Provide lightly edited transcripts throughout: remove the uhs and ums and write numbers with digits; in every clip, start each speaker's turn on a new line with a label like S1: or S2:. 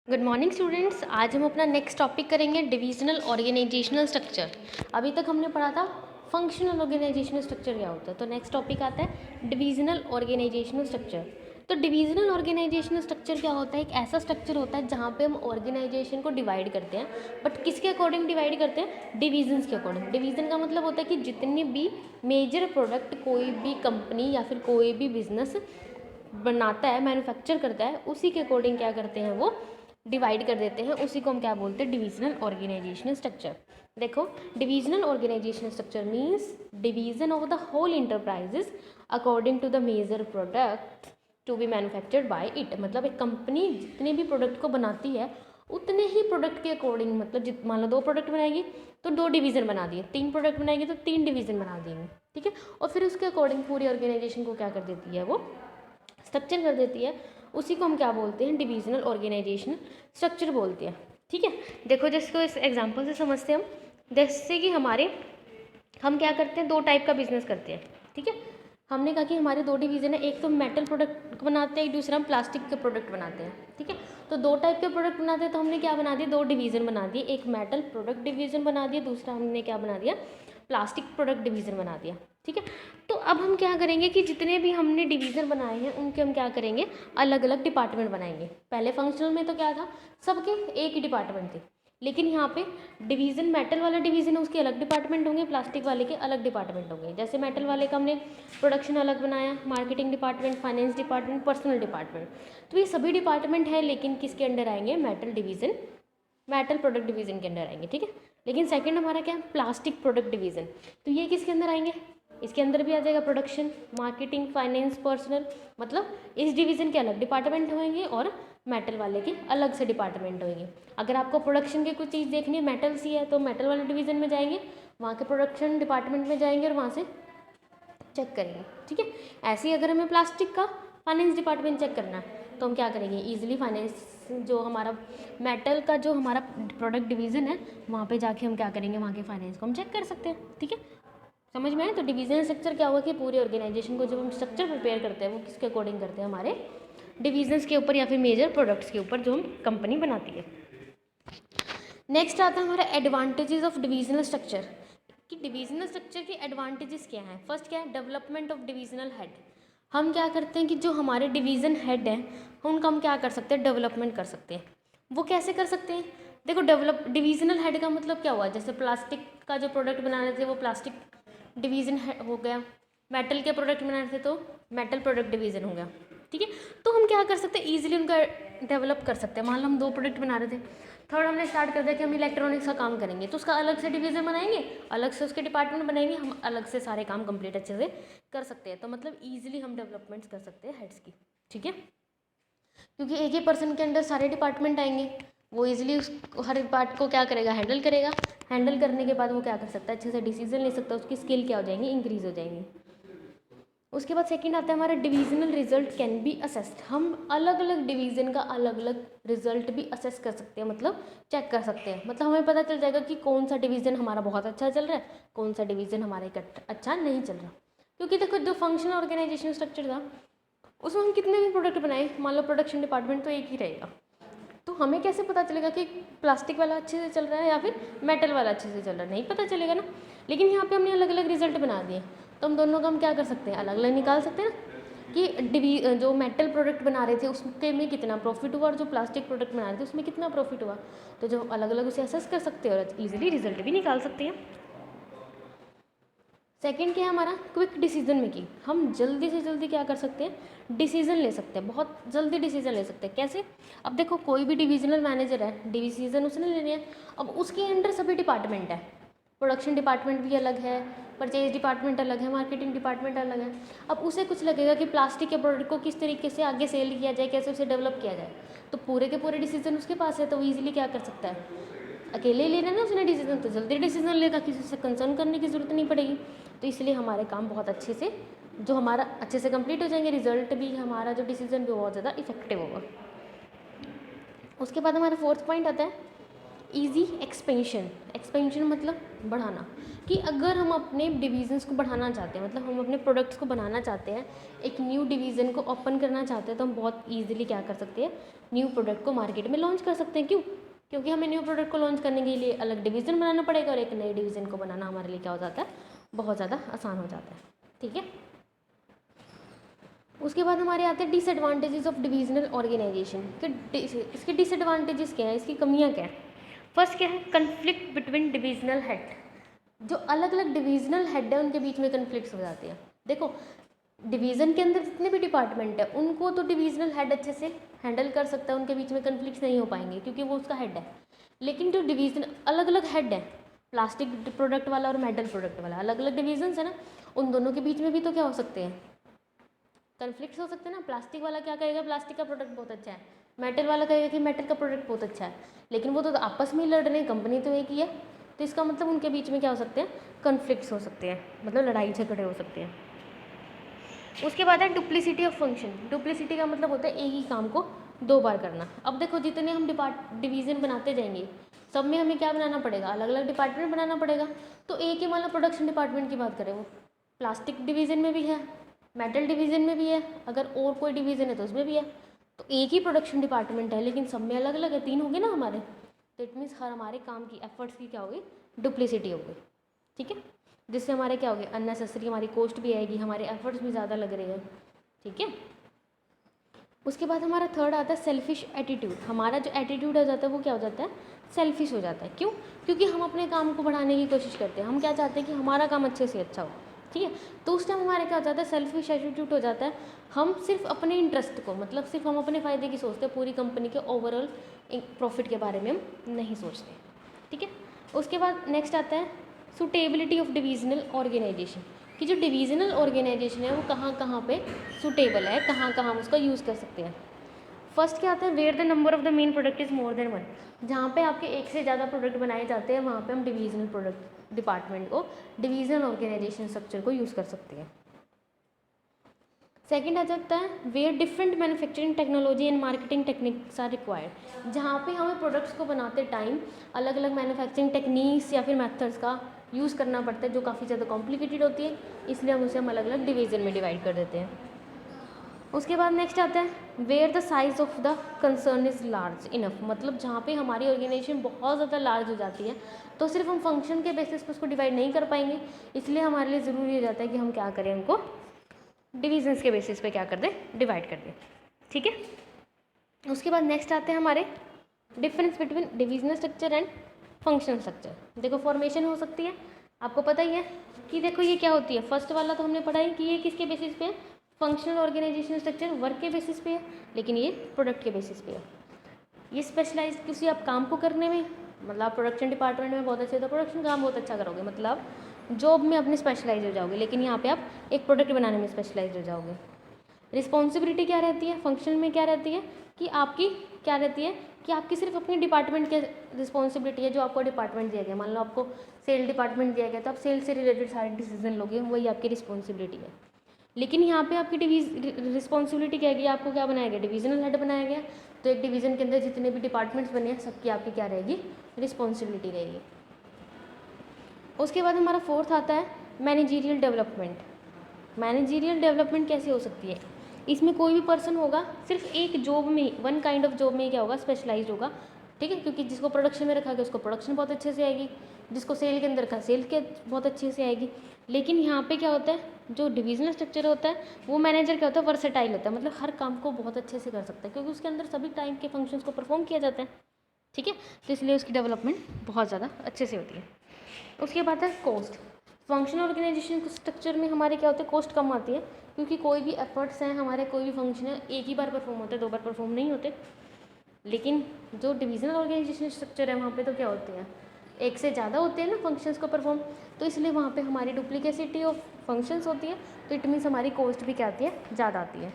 S1: Good morning students. आज हम अपना नेक्स्ट टॉपिक करेंगे डिविजनल ऑर्गेनाइजेशनल स्ट्रक्चर। अभी तक हमने पढ़ा था फंक्शनल ऑर्गेनाइजेशनल स्ट्रक्चर क्या होता है, तो नेक्स्ट टॉपिक आता है डिविजनल ऑर्गेनाइजेशनल स्ट्रक्चर। तो डिविजनल ऑर्गेनाइजेशनल स्ट्रक्चर क्या होता है? एक ऐसा स्ट्रक्चर होता है जहाँ पे हम ऑर्गेनाइजेशन को डिवाइड करते हैं, बट किसके अकॉर्डिंग डिवाइड करते हैं? डिविजन्स के अकॉर्डिंग। डिवीजन का मतलब होता है कि जितने भी मेजर प्रोडक्ट कोई भी कंपनी या फिर कोई भी बिजनेस बनाता है, मैन्युफैक्चर करता है, उसी के अकॉर्डिंग क्या करते हैं, वो डिवाइड कर देते हैं। उसी को हम क्या बोलते हैं? Divisional organizational structure. देखो, divisional organizational structure means division of the whole enterprises according to the major product to be manufactured by it. मतलब एक कंपनी जितने भी प्रोडक्ट को बनाती है उतने ही प्रोडक्ट के अकॉर्डिंग, मतलब मान लो 2 प्रोडक्ट बनाएगी तो 2 डिवीज़न बना दिए, 3 प्रोडक्ट बनाएगी तो 3 डिवीज़न बना देंगे, ठीक है। और फिर उसके अकॉर्डिंग पूरी ऑर्गेनाइजेशन को क्या कर देती है, वो स्ट्रक्चर कर देती है। उसी को हम क्या बोलते हैं? डिविजनल ऑर्गेनाइजेशनल स्ट्रक्चर बोलते हैं, ठीक है। देखो, जिसको इस एग्जांपल से समझते हैं हम। जैसे कि हम क्या करते हैं, 2 टाइप का बिजनेस करते हैं, ठीक है। हमने कहा कि हमारे 2 डिवीज़न है, एक तो मेटल प्रोडक्ट बनाते हैं, एक दूसरा हम प्लास्टिक के प्रोडक्ट बनाते हैं, ठीक है। तो 2 टाइप के प्रोडक्ट बनाते हैं, तो हमने क्या बना दिया, 2 डिवीज़न बना दिए। एक मेटल प्रोडक्ट डिवीज़न बना दिया, दूसरा हमने क्या बना दिया, प्लास्टिक प्रोडक्ट डिवीज़न बना दिया, ठीक है। तो अब हम क्या करेंगे कि जितने भी हमने डिवीज़न बनाए हैं उनके हम क्या करेंगे, अलग अलग डिपार्टमेंट बनाएंगे। पहले फंक्शनल में तो क्या था, सबके एक ही डिपार्टमेंट थे, लेकिन यहाँ पे डिवीज़न, मेटल वाला डिवीज़न है उसके अलग डिपार्टमेंट होंगे, प्लास्टिक वाले के अलग डिपार्टमेंट होंगे। जैसे मेटल वाले का हमने प्रोडक्शन अलग बनाया, marketing department, finance department, personal department. तो ये सभी डिपार्टमेंट है, लेकिन किसके अंडर आएंगे? Metal division, metal product division के अंदर आएंगे, ठीक है। लेकिन सेकंड हमारा क्या है? Plastic product division. तो ये किसके अंदर आएंगे? इसके अंदर भी आ जाएगा प्रोडक्शन, मार्केटिंग, फाइनेंस, पर्सनल। मतलब इस डिवीज़न के अलग डिपार्टमेंट होंगे और मेटल वाले के अलग से डिपार्टमेंट होंगे। अगर आपको प्रोडक्शन की कुछ चीज़ देखनी है, मेटल सी है, तो मेटल वाले डिवीज़न में जाएंगे, वहाँ के प्रोडक्शन डिपार्टमेंट में जाएंगे और वहाँ से चेक करेंगे, ठीक है। ऐसे ही अगर हमें प्लास्टिक का फाइनेंस डिपार्टमेंट चेक करना है, तो हम क्या करेंगे, ईजिली फाइनेंस जो हमारा मेटल का जो हमारा प्रोडक्ट डिवीज़न है, वहाँ पे जाके हम क्या करेंगे, वहाँ के फाइनेंस को हम चेक कर सकते हैं, ठीक है। समझ में आए? तो डिवीजन स्ट्रक्चर क्या हुआ कि पूरी ऑर्गेनाइजेशन को जब हम स्ट्रक्चर प्रिपेयर करते हैं, वो किसके अकॉर्डिंग करते हैं? हमारे डिवीजन्स के ऊपर या फिर मेजर प्रोडक्ट्स के ऊपर जो हम कंपनी बनाती है। नेक्स्ट आता है हमारा एडवांटेजेस ऑफ डिविजनल स्ट्रक्चर, कि डिविजनल स्ट्रक्चर के एडवांटेजेस क्या हैं। फर्स्ट क्या है? Development of divisional head. हम क्या करते हैं कि जो हमारे डिवीज़न हेड हैं उनका हम क्या कर सकते हैं? डेवलपमेंट कर सकते हैं। वो कैसे कर सकते हैं? देखो, डेवलप डिविजनल हेड का मतलब क्या हुआ, जैसे प्लास्टिक का जो प्रोडक्ट बना रहे थे वो प्लास्टिक डिवीज़न हो गया, मेटल के प्रोडक्ट बना रहे थे तो मेटल प्रोडक्ट डिवीज़न हो गया, ठीक है। तो हम क्या कर सकते हैं? ईजिली उनका डेवलप कर सकते हैं। मान लो हम 2 प्रोडक्ट बना रहे थे, थर्ड हमने स्टार्ट कर दिया कि हम इलेक्ट्रॉनिक्स का काम करेंगे, तो उसका अलग से डिवीज़न बनाएंगे, अलग से उसके डिपार्टमेंट बनाएंगे, हम अलग से सारे काम कंप्लीट अच्छे से कर सकते हैं। तो मतलब ईजिली हम डेवलपमेंट्स कर सकते हैं हेड्स की, ठीक है। क्योंकि एक ही पर्सन के अंडर सारे डिपार्टमेंट आएंगे, वो ईजिली उस हर पार्ट को क्या करेगा? हैंडल करेगा। हैंडल करने के बाद वो क्या कर सकता है? अच्छे से डिसीजन ले सकता है, उसकी स्किल क्या हो जाएंगी? इंक्रीज हो जाएंगी। उसके बाद सेकंड आता है हमारा divisional result can be assessed. हम अलग अलग डिवीज़न का अलग अलग रिजल्ट भी असेस कर सकते हैं, मतलब चेक कर सकते हैं। मतलब हमें पता चल जाएगा कि कौन सा डिवीज़न हमारा बहुत अच्छा चल रहा है, कौन सा डिवीज़न हमारे अच्छा नहीं चल रहा। क्योंकि देखो, जो फंक्शनल ऑर्गेनाइजेशन स्ट्रक्चर था उसमें हम कितने भी प्रोडक्ट बनाए, मान लो प्रोडक्शन डिपार्टमेंट तो एक ही रहेगा, तो हमें कैसे पता चलेगा कि प्लास्टिक वाला अच्छे से चल रहा है या फिर मेटल वाला अच्छे से चल रहा है? नहीं पता चलेगा ना। लेकिन यहाँ पे हमने अलग अलग रिजल्ट बना दिए, तो हम दोनों का हम क्या कर सकते हैं? अलग अलग निकाल सकते हैं ना, कि जो मेटल प्रोडक्ट बना रहे थे उसके में कितना प्रॉफिट हुआ और जो प्लास्टिक प्रोडक्ट बना रहे थे उसमें कितना प्रॉफिट हुआ। तो जो अलग अलग उसे असेस कर सकते हैं और ईजिली रिजल्ट भी निकाल सकते हैं। सेकंड क्या है हमारा? Quick decision making. हम जल्दी से जल्दी क्या कर सकते हैं? डिसीजन ले सकते हैं, बहुत जल्दी डिसीजन ले सकते हैं। कैसे? अब देखो, कोई भी डिविजनल मैनेजर है, डिसीजन उसने लेने हैं, अब उसके अंडर सभी डिपार्टमेंट है, प्रोडक्शन डिपार्टमेंट भी अलग है, परचेज डिपार्टमेंट अलग है, मार्केटिंग डिपार्टमेंट अलग है। अब उसे कुछ लगेगा कि प्लास्टिक के प्रोडक्ट को किस तरीके से आगे सेल किया जाए, कैसे उसे डेवलप किया जाए, तो पूरे के पूरे डिसीजन उसके पास है, तो वो ईजिली क्या कर सकता है? अकेले ले रहा है ना उसने डिसीजन, तो जल्दी डिसीजन लेगा, किसी से कंसर्न करने की ज़रूरत नहीं पड़ेगी। तो इसलिए हमारे काम बहुत अच्छे से, जो हमारा अच्छे से कंप्लीट हो जाएंगे, रिजल्ट भी हमारा जो डिसीजन भी बहुत ज़्यादा इफेक्टिव होगा। उसके बाद हमारा फोर्थ पॉइंट आता है ईजी एक्सपेंशन। एक्सपेंशन मतलब बढ़ाना, कि अगर हम अपने डिवीजन्स को बढ़ाना चाहते हैं, मतलब हम अपने प्रोडक्ट्स को बनाना चाहते हैं, एक न्यू डिवीज़न को ओपन करना चाहते हैं, तो हम बहुत ईजिली क्या कर सकते हैं, न्यू प्रोडक्ट को मार्केट में लॉन्च कर सकते हैं। क्यों? क्योंकि हमें न्यू प्रोडक्ट को लॉन्च करने के लिए अलग डिवीज़न बनाना पड़ेगा, और एक नए डिवीज़न को बनाना हमारे लिए क्या हो जाता है, बहुत ज़्यादा आसान हो जाता है। ठीक है, उसके बाद हमारे आते हैं डिसएडवांटेजेस ऑफ डिविजनल ऑर्गेनाइजेशन। इसके डिसएडवांटेजेस क्या है, इसकी कमियां क्या है। फर्स्ट क्या है, कन्फ्लिक्ट बिटवीन डिविजनल हेड। जो अलग अलग डिविजनल हेड है उनके बीच में कन्फ्लिक्ट्स हो जाते हैं। देखो, डिवीज़न के अंदर जितने भी डिपार्टमेंट है उनको तो डिविजनल हेड अच्छे से हैंडल कर सकता है, उनके बीच में कन्फ्लिक्ट्स नहीं हो पाएंगे क्योंकि वो उसका हेड है। लेकिन जो डिवीज़न अलग अलग हेड है, प्लास्टिक प्रोडक्ट वाला और मेटल प्रोडक्ट वाला, अलग अलग डिवीजन्स है ना, उन दोनों के बीच में भी तो क्या हो सकते हैं, कन्फ्लिक्ट्स हो सकते हैं ना। प्लास्टिक वाला क्या कहेगा, प्लास्टिक का प्रोडक्ट बहुत अच्छा है, मेटल वाला कहेगा कि मेटल का प्रोडक्ट बहुत अच्छा है, लेकिन वो तो आपस में ही लड़ रहे हैं, कंपनी तो एक ही है। तो इसका मतलब उनके बीच में क्या हो सकते हैं, कन्फ्लिक्ट्स हो सकते हैं, मतलब लड़ाई झगड़े हो सकते हैं। उसके बाद है डुप्लिसिटी ऑफ फंक्शन। डुप्लिसिटी का मतलब होता है एक ही काम को दो बार करना। अब देखो, जितने हम डिवीज़न बनाते जाएंगे, सब में हमें क्या बनाना पड़ेगा, अलग अलग डिपार्टमेंट बनाना पड़ेगा। तो एक ही मान लो प्रोडक्शन डिपार्टमेंट की बात करें, वो प्लास्टिक डिवीज़न में भी है, मेटल डिवीज़न में भी है, अगर और कोई डिवीज़न है तो उसमें भी है। तो एक ही प्रोडक्शन डिपार्टमेंट है लेकिन सब में अलग अलग है, 3 हो गए ना हमारे। तो इट मीन्स हर हमारे काम की एफर्ट्स की क्या होगी, डुप्लिसिटी हो गई। ठीक है, जिससे हमारे क्या हो गए, अननेसेसरी हमारी कॉस्ट भी आएगी, हमारे एफर्ट्स भी ज़्यादा लग रहे हैं। ठीक है, उसके बाद हमारा थर्ड आता है सेल्फिश एटीट्यूड। हमारा जो एटीट्यूड हो जाता है वो क्या हो जाता है, सेल्फिश हो जाता है। क्यों? क्योंकि हम अपने काम को बढ़ाने की कोशिश करते हैं, हम क्या चाहते हैं कि हमारा काम अच्छे से अच्छा हो। ठीक है, तो उस टाइम हमारे क्या हो जाता है, सेल्फिश एटीट्यूड हो जाता है। हम सिर्फ अपने इंटरेस्ट को, मतलब सिर्फ हम अपने फ़ायदे की सोचते हैं, पूरी कंपनी के ओवरऑल प्रॉफिट के बारे में हम नहीं सोचते। ठीक है, उसके बाद नेक्स्ट आता है सूटेबिलिटी ऑफ डिविजनल ऑर्गेनाइजेशन, कि जो डिविजनल ऑर्गेनाइजेशन है वो कहाँ कहाँ पे सूटेबल है, कहाँ कहाँ हम उसका यूज़ कर सकते हैं। फर्स्ट क्या आता है, where the number of the main product is more than 1। जहाँ पे आपके एक से ज़्यादा प्रोडक्ट बनाए जाते हैं वहाँ पे हम डिविजनल प्रोडक्ट डिपार्टमेंट को, डिविजनल ऑर्गेनाइजेशन स्ट्रक्चर को यूज़ कर सकते हैं। सेकेंड आ जाता है where different manufacturing technology and marketing techniques are required. जहाँ पे हमें प्रोडक्ट्स को बनाते टाइम अलग अलग मैन्युफैक्चरिंग टेक्निक्स या फिर मेथड्स का यूज़ करना पड़ता है, जो काफ़ी ज़्यादा कॉम्प्लिकेटेड होती है, इसलिए हम उसे अलग अलग डिवीज़न में डिवाइड कर देते हैं। उसके बाद नेक्स्ट आता है where the size of the concern is large enough. मतलब जहाँ पे हमारी ऑर्गेनाइजेशन बहुत ज़्यादा लार्ज हो जाती है तो सिर्फ हम फंक्शन के बेसिस पर उसको डिवाइड नहीं कर पाएंगे, इसलिए हमारे लिए ज़रूरी हो जाता है कि हम क्या करें, उनको डिविजन्स के बेसिस पे क्या कर दें, डिवाइड कर दें। ठीक है, उसके बाद नेक्स्ट आते हैं हमारे difference between divisional structure and functional structure. देखो, फॉर्मेशन हो सकती है, आपको पता ही है कि देखो ये क्या होती है। फर्स्ट वाला तो हमने पढ़ा है कि ये किसके बेसिस पे है, फंक्शनल ऑर्गेनाइजेशन स्ट्रक्चर वर्क के बेसिस पे है, लेकिन ये प्रोडक्ट के बेसिस पे है। ये स्पेशलाइज किसी आप काम को करने में, मतलब आप प्रोडक्शन डिपार्टमेंट में बहुत अच्छे, तो प्रोडक्शन काम बहुत अच्छा करोगे, मतलब जॉब में अपने स्पेशलाइज हो जाओगे, लेकिन यहाँ पे आप एक प्रोडक्ट बनाने में स्पेशलाइज हो जाओगे। रिस्पॉन्सिबिलिटी क्या रहती है फंक्शन में, क्या रहती है कि आपकी क्या रहती है कि आपकी सिर्फ अपने डिपार्टमेंट की रिस्पॉन्सिबिलिटी है, जो आपको डिपार्टमेंट दिया गया। मान लो आपको सेल डिपार्टमेंट दिया गया तो आप सेल से रिलेटेड सारे डिसीजन लोगे, वही आपकी रिस्पॉन्सिबिलिटी है। लेकिन यहाँ पे आपकी रिस्पॉन्सिबिलिटी क्या है, आपको क्या बनाया गया, डिविजनल हेड बनाया गया, तो एक डिवीज़न के अंदर जितने भी डिपार्टमेंट्स बने हैं सबकी आपकी क्या रहेगी, रिस्पॉन्सिबिलिटी रहेगी। उसके बाद हमारा फोर्थ आता है मैनेजीरियल डेवलपमेंट। मैनेजीरियल डेवलपमेंट कैसे हो सकती है, इसमें कोई भी पर्सन होगा सिर्फ एक जॉब में, वन काइंड ऑफ जॉब में क्या होगा, स्पेशलाइज होगा। ठीक है, क्योंकि जिसको प्रोडक्शन में रखा गया उसको प्रोडक्शन बहुत अच्छे से आएगी, जिसको सेल के अंदर रखा सेल के बहुत अच्छे से आएगी। लेकिन यहाँ पे क्या होता है, जो डिविजनल स्ट्रक्चर होता है वो मैनेजर क्या होता है, वर्सेटाइल होता है, मतलब हर काम को बहुत अच्छे से कर सकता है, क्योंकि उसके अंदर सभी टाइम के फंक्शंस को परफॉर्म किया जाता है। ठीक है, तो इसलिए उसकी डेवलपमेंट बहुत ज़्यादा अच्छे से होती है। उसके बाद है कॉस्ट। फंक्शनल ऑर्गेनाइजेशन स्ट्रक्चर में हमारे क्या होते हैं, कॉस्ट कम आती है, क्योंकि कोई भी एफर्ट्स हैं हमारे, कोई भी फंक्शन है एक ही बार परफॉर्म होते हैं, 2 बार परफॉर्म नहीं होते। लेकिन जो डिविजनल ऑर्गेनाइजेशन स्ट्रक्चर है वहाँ पे तो क्या होते हैं, एक से ज़्यादा होते हैं ना फंक्शंस को परफॉर्म, तो इसलिए वहाँ पे हमारी डुप्लीकेसिटी ऑफ फंक्शंस होती है, तो इट मीन्स हमारी कॉस्ट भी क्या आती है, ज़्यादा आती है।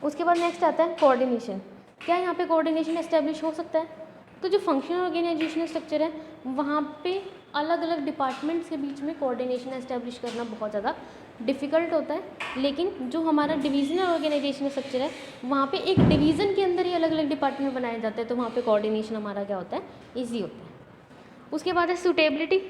S1: उसके बाद नेक्स्ट आता है कोऑर्डिनेशन। क्या यहाँ पे कोऑर्डिनेशन एस्टेब्लिश हो सकता है, तो जो फंक्शनल ऑर्गेनाइजेशनल स्ट्रक्चर है वहाँ पे अलग अलग डिपार्टमेंट्स के बीच में कोऑर्डिनेशन एस्टेब्लिश करना बहुत ज़्यादा डिफ़िकल्ट होता है। लेकिन जो हमारा डिविजनल ऑर्गेनाइजेशनल स्ट्रक्चर है वहाँ पे एक डिवीज़न के अंदर ही अलग अलग डिपार्टमेंट बनाए जाते हैं, तो वहाँ पे कोऑर्डिनेशन हमारा क्या होता है, ईजी होता है। उसके बाद है सूटेबिलिटी।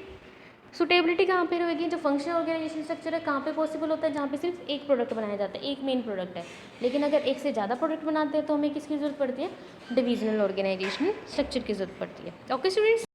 S1: सूटेबिलिटी कहाँ पे रहेगी, जो फंक्शनल ऑर्गेनाइजेशन स्ट्रक्चर है कहाँ पे पॉसिबल होता है, जहाँ पे सिर्फ एक प्रोडक्ट बनाया जाता है, एक मेन प्रोडक्ट है। लेकिन अगर एक से ज़्यादा प्रोडक्ट बनाते हैं तो हमें किसकी ज़रूरत पड़ती है, डिविजनल ऑर्गेनाइजेशन स्ट्रक्चर की ज़रूरत पड़ती है। Okay students.